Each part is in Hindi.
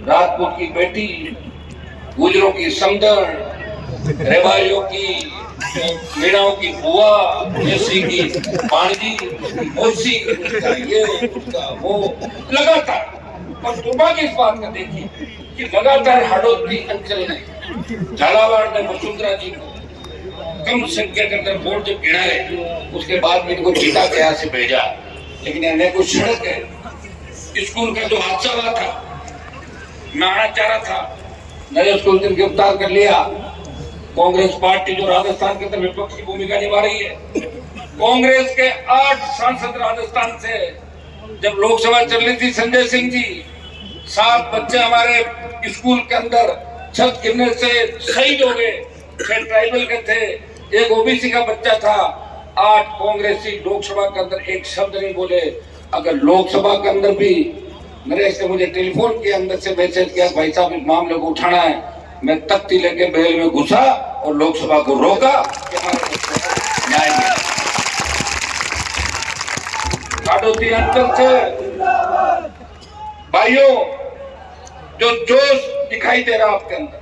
राजपूत की बेटी, गुजरों की समदर, रेवाड़ियों की, मीणाओं की बुआ, देसी की भांजी, उसकी मौसी, उसका ये, उसका वो, लगातार। और दुर्भाग्य इस बात का देखिए कि लगातार हाड़ोती अंचल ने, झालावाड़ ने वसुंधरा जी को कम संख्या के अंदर वोट जब गिराए, उसके बाद में इनको जीता के यहाँ से भेजा। लेकिन इन्हें कुछ सड़क है, स्कूल का जो हादसा हुआ था, मैं आना चाह रहा था, मैंने उसको उस दिन गिरफ्तार कर लिया। कांग्रेस पार्टी जो राजस्थान के अंदर विपक्ष की भूमिका निभा रही है, कांग्रेस के 8 सांसद राजस्थान से, जब लोकसभा चल रही थी, संजय सिंह जी, 7 बच्चे हमारे स्कूल के अंदर छत गिरने से शहीद हो गए, 6 ट्राइबल के थे, एक ओबीसी का बच्चा था। 8 कांग्रेसी लोकसभा के अंदर एक शब्द नहीं बोले। अगर लोकसभा के अंदर भी नरेश ने मुझे टेलीफोन के अंदर से मैसेज किया, भाई साहब इस मामले को उठाना है, मैं तख्ती लेके बेल में घुसा और लोकसभा को रोका कि हमारे न्याय मिले। हाड़ोती अंचल से भाइयों, जो जोश दिखाई दे रहा आपके अंदर,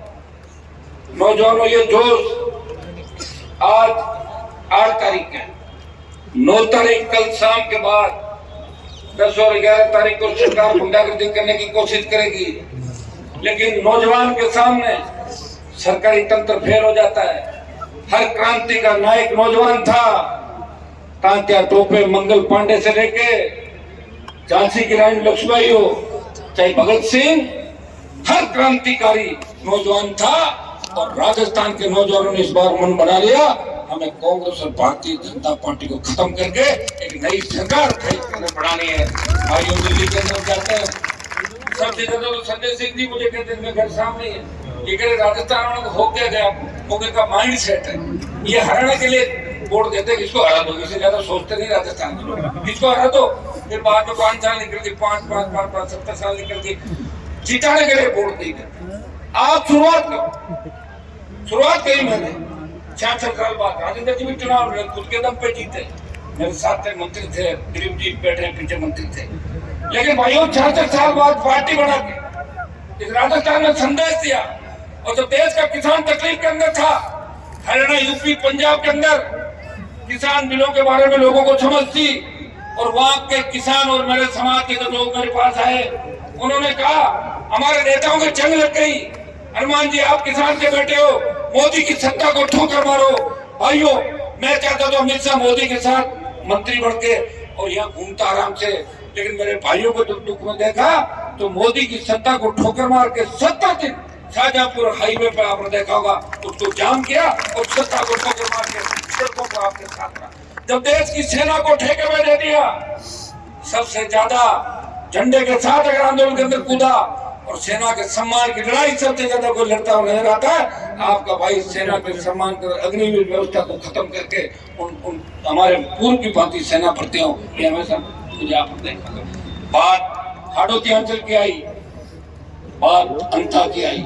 नौजवानों, ये जोश आज 8 तारीख है, 9 तारीख कल शाम के बाद 10 और 11 तारीख को सरकार गुंडागर्दी करने की कोशिश करेगी। लेकिन नौजवान के सामने सरकारी तंत्र फेल हो जाता है। हर क्रांति का नायक नौजवान था। तात्या टोपे, मंगल पांडे से लेके झांसी की रानी लक्ष्मीबाई हो, चाहे भगत सिंह, हर क्रांतिकारी नौजवान था। और राजस्थान के नौजवानों ने इस बार मन बना लिया, हमें कांग्रेस और भारतीय जनता पार्टी को खत्म करके एक नई सरकार बनानी है। भाइयों, दिल्ली के अंदर जाते हैं, सबसे ज्यादा तो संजय सिंह जी मुझे कहते हैं, घर सामने है, ये कह रहे राजस्थान वालों को हो क्या गया, मोगे का माइंड सेट है, ये हराने के लिए वोट देते हैं, इसको हरा दो, इससे ज्यादा सोचते नहीं राजस्थान के लोग, इसको हरा दो। फिर बाद में 5 साल निकल गए, 5 70 साल निकल गए, जिताने के लिए वोट नहीं देते। आप शुरुआत करो, शुरुआत करी मैंने 66 साल बाद। राजेंद्र जी भी चुनाव लड़े, खुद के दम पे जीते, मेरे साथ मंत्री थे, दिलीप जी बैठे पीछे मंत्री थे। लेकिन भाइयों, 66 साल बाद पार्टी बना के इस राजस्थान में संदेश दिया। और जब देश का किसान तकलीफ के अंदर था, हरियाणा, यूपी, पंजाब के अंदर किसान बिलों के बारे में लोगों को समझ थी, और वहां के किसान और मेरे समाज के जो लोग मेरे पास आए, उन्होंने कहा हमारे नेताओं की जंग लग गई, हनुमान जी आप किसान के बेटे हो, मोदी की सत्ता को ठोकर मारो। भाइयों, मैं चाहता तो अमित शाह मोदी के साथ मंत्री बढ़ के और यहाँ घूमता आराम से, लेकिन मेरे भाइयों को जब दुख में देखा तो मोदी की सत्ता को ठोकर मार के 70 दिन शाहजहांपुर हाईवे पे आपने देखा होगा, उसको जाम किया और सत्ता को ठोकर मार के सड़कों पर आपके साथ रहा। जब देश की सेना को ठेके में दे दिया, सबसे ज्यादा झंडे के साथ अगर आंदोलन के अंदर कूदा और सेना के सम्मान की लड़ाई सबसे ज्यादा कोई लड़ता हुआ नजर आता है, आपका भाई सेना के सम्मान कर अग्निवीर व्यवस्था को खत्म करके उन हमारे पूर्व की भांति सेना भर्तियों, ये हमेशा मुझे आप देखा। बात हाड़ोती अंचल की आई, बात अंता की आई,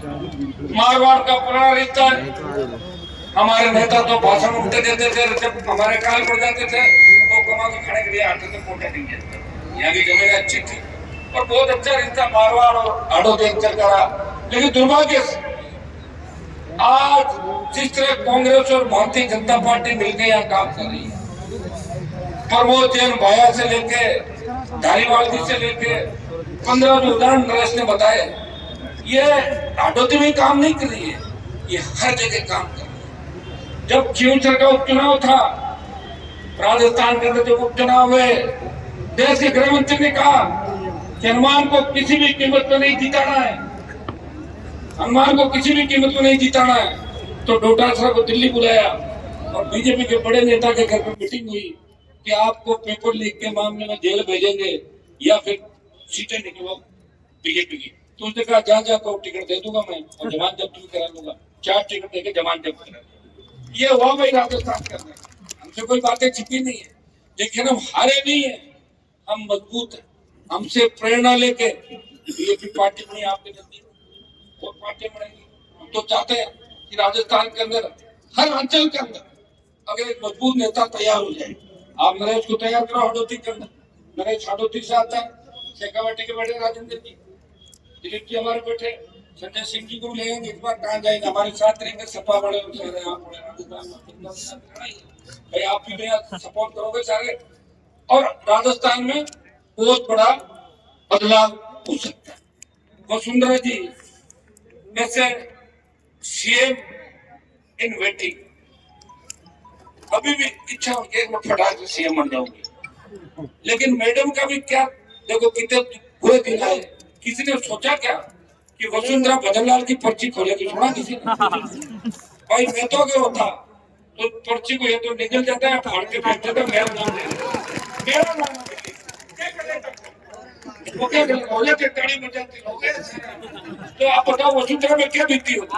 मारवाड़ का पुराना रिश्ता। हमारे नेता तो भाषण उठते देते थे, जब हमारे काल पड़ जाते थे तो कमा के खाने के लिए आते थे, कोटा नहीं देते। यहाँ की जमीन अच्छी थी और बहुत अच्छा रिश्ता मारवाड़ और हाड़ोती अंचल का रहा। लेकिन दुर्भाग्य से आज जिस तरह कांग्रेस और भारतीय जनता पार्टी मिलकर यहाँ काम कर रही है, प्रमोद जैन भाया से लेके धारीवाल जी से लेके 15 जो उदाहरण नरेश ने बताए, ये हाड़ोती में काम नहीं कर रही है, ये हर जगह काम कर रही है। जब खींवसर का उपचुनाव था, राजस्थान के अंदर जब उपचुनाव हुए, देश के गृह मंत्री ने कहा कि हनुमान को किसी भी कीमत पर नहीं जिताना है, हनुमान को किसी भी कीमत पर नहीं जिताना है। तो डोटासरा को दिल्ली बुलाया और बीजेपी के बड़े नेता के घर पर मीटिंग हुई कि आपको पेपर लीक के मामले में जेल भेजेंगे या फिर सीटें निकलो बीजेपी की। तो उसने कहा जहाँ जहाँ को टिकट दे दूंगा मैं और जवान जब्त भी करा दूंगा, 4 टिकट देके जवान जब्त करा दूंगा। ये हुआ भाई राजस्थान के अंदर, हमसे कोई बातें छिपी नहीं है, लेकिन हम हारे नहीं है, हम मजबूत है। हमसे प्रेरणा लेके बीजेपी पार्टी बनी आपके नजदीक, वो पार्टी बनेगी। हम तो चाहते हैं कि राजस्थान के अंदर हर अंचल के अंदर अगर एक मजबूत नेता तैयार हो जाए, आप नरेश को तैयार करो हाड़ोती के अंदर, नरेश हाड़ोती से आता है, शेखावाटी के बैठे राजेंद्र जी, दिलीप जी हमारे बैठे, संजय सिंह जी को भी लेंगे, इस बार कहाँ जाएंगे, हमारे साथ रहेंगे, सपा बड़े सारे आप बड़े भाई, आप भी सपोर्ट करोगे सारे। और राजस्थान में बहुत बड़ा बदलाव हो सकता है। वसुंधरा जी वैसे सीएम इन वेटिंग, अभी भी इच्छा होती है मैं फटाक से सीएम बन जाऊंगी, लेकिन मैडम का भी क्या, देखो कितने बुरे दिन आए। किसी ने सोचा क्या कि वसुंधरा भजनलाल की पर्ची खोलेगी? सुना किसी ने? भाई मैं तो अगर होता तो पर्ची को ये तो निकल जाता है, फाड़ के फेंक देता, मेरा नाम मेरा नाम क्या करेगा वो, क्या करेगा? हो जाते ताड़ी बजाते लोग। तो आप बताओ वसुंधरा में क्या बीती होती,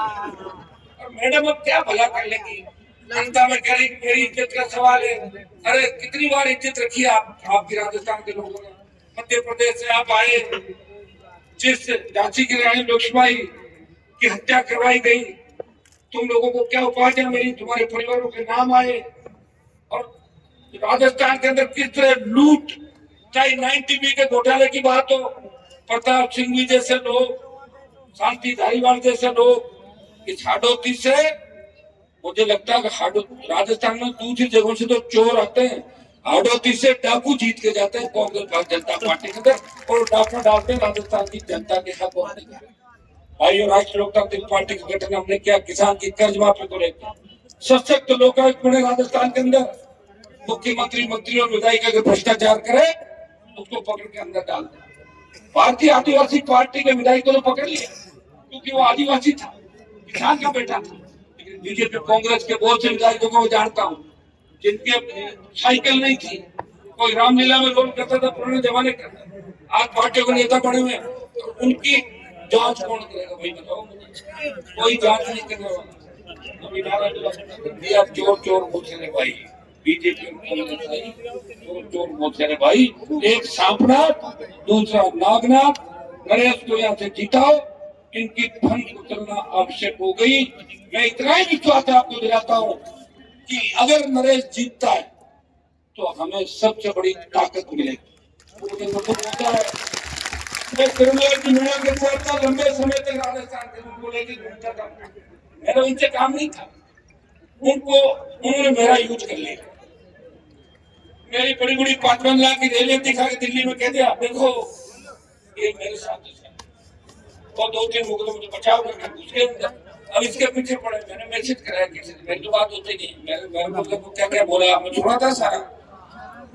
और मैडम अब क्या भला कर लेगी? जनता में कह रही मेरी इज्जत का सवाल है। अरे कितनी बार इज्जत रखी आपकी राजस्थान के लोगों ने। मध्य प्रदेश से आप आए, जिस झांसी की रानी लक्ष्मीबाई की हत्या करवाई गई, तुम लोगों को क्या उपाधियां मिली, तुम्हारे परिवारों के नाम आए, और राजस्थान के अंदर किस तरह लूट, चाहे 9 के घोटाले की बात हो, प्रताप सिंह जी जैसे लोग, शांति धारीवाल जैसे लोग, इस हाडोती से मुझे लगता है कि राजस्थान में दूसरी जगहों से तो चोर आते हैं, हाडोती से डाकू जीत के जाते हैं कांग्रेस भारतीय जनता पार्टी के अंदर, और डाका डालते हैं राजस्थान की जनता के हक और अधिकार। भाइयों, राष्ट्रीय लोकतांत्रिक पार्टी का गठन हमने किया किसान की कर्ज माफी को लेकर, सशक्त लोकायुक्त बने राजस्थान के अंदर, मुख्यमंत्री मंत्री और विधायिका के भ्रष्टाचार करे उसको पकड़ के अंदर डाल दे। भारतीय आदिवासी पार्टी के विधायक को तो पकड़ लिया क्योंकि वो आदिवासी था, किसान का बेटा था। लेकिन बीजेपी कांग्रेस के बहुत से विधायकों को जानता हूँ जिनके साइकिल नहीं थी, कोई रामलीला में रोल करता था पुराने जमाने का, आज पार्टियों के नेता बने हुए, तो उनकी जांच कौन करेगा भाई बताओ मुझे? कोई जांच नहीं करने वाला। चोर चोर पूछ रहे भाई, बीजेपी चोर चोर पूछ रहे भाई, एक सांपनाथ दूसरा नागनाथ, नरेश को यहाँ से जिताओ, इनकी फंड उतरना आवश्यक हो गई। मैं इतना ही विश्वास आपको दिलाता हूँ कि अगर नरेश जीतता है तो हमें सबसे बड़ी ताकत मिलेगी। मैं तिरुमला की मीणा के साथ लंबे समय तक राजस्थान के लोगों को लेकर घूमता था, मेरा उनसे काम नहीं था, उन्होंने मेरा यूज कर लिया। मेरी बड़ी बड़ी 5 लाख की रेलियां दिखा के दिल्ली में कह दिया देखो ये मेरे साथ और 2-3 मुकदमे मुझे बचाव करके उसके अंदर, अब इसके पीछे पड़े। मैंने मैसेज कराया किसी से, मेरी तो बात होती नहीं, मेरे मतलब क्या क्या बोला मैं सुना था सारा,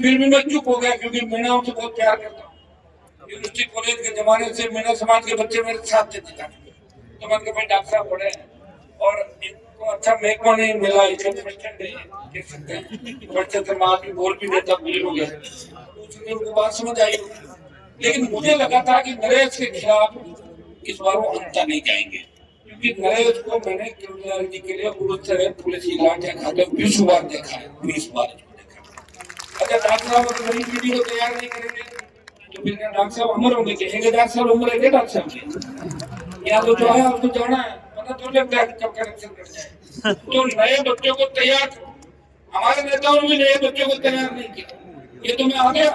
फिर भी मैं चुप हो गया क्योंकि मीणा उनसे बहुत प्यार करता हूँ। यूनिवर्सिटी कॉलेज के जमाने से मीणा समाज के बच्चे मेरे साथ थे, तो मैंने कहा डॉक्टर साहब पढ़े और इनको अच्छा महकमा नहीं मिला, इसे देख सकते हैं बच्चे से माँ की बोल भी देता भूल हो गया, उनको बात समझ आई। लेकिन मुझे लगा था कि नरेश के खिलाफ इस बार वो अंता नहीं जाएंगे, क्योंकि नरेश को मैंने क्रिमिनलिटी के लिए पुलिस की लाठियां खाते 20 बार देखा है, 20 बार देखा। अगर डॉक्टर साहब अगर नई पीढ़ी को तैयार नहीं करेंगे तो फिर डॉक्टर साहब अमर होंगे, कहेंगे डॉक्टर साहब उम्र है डॉक्टर साहब की, या तो जो है आपको जाना है, पता तो लगता है कब करेक्शन कर जाए। तो नए बच्चों को तैयार करो, हमारे नेताओं ने भी नए बच्चों को तैयार नहीं किया, ये तो मैं आ गया,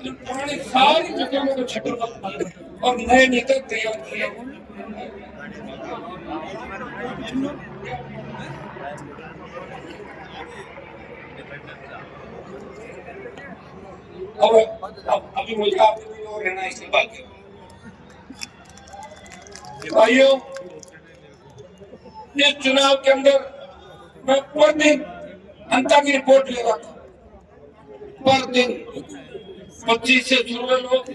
पुरानी सारी चीजों को छठा और नए नेता तैयार किए। अब अभी मुझे आपको और रहना इसके बाद भाइयों, इस चुनाव के अंदर मैं पर दिन अंता की रिपोर्ट ले रहा था, पर दिन 25 से शुरू लोग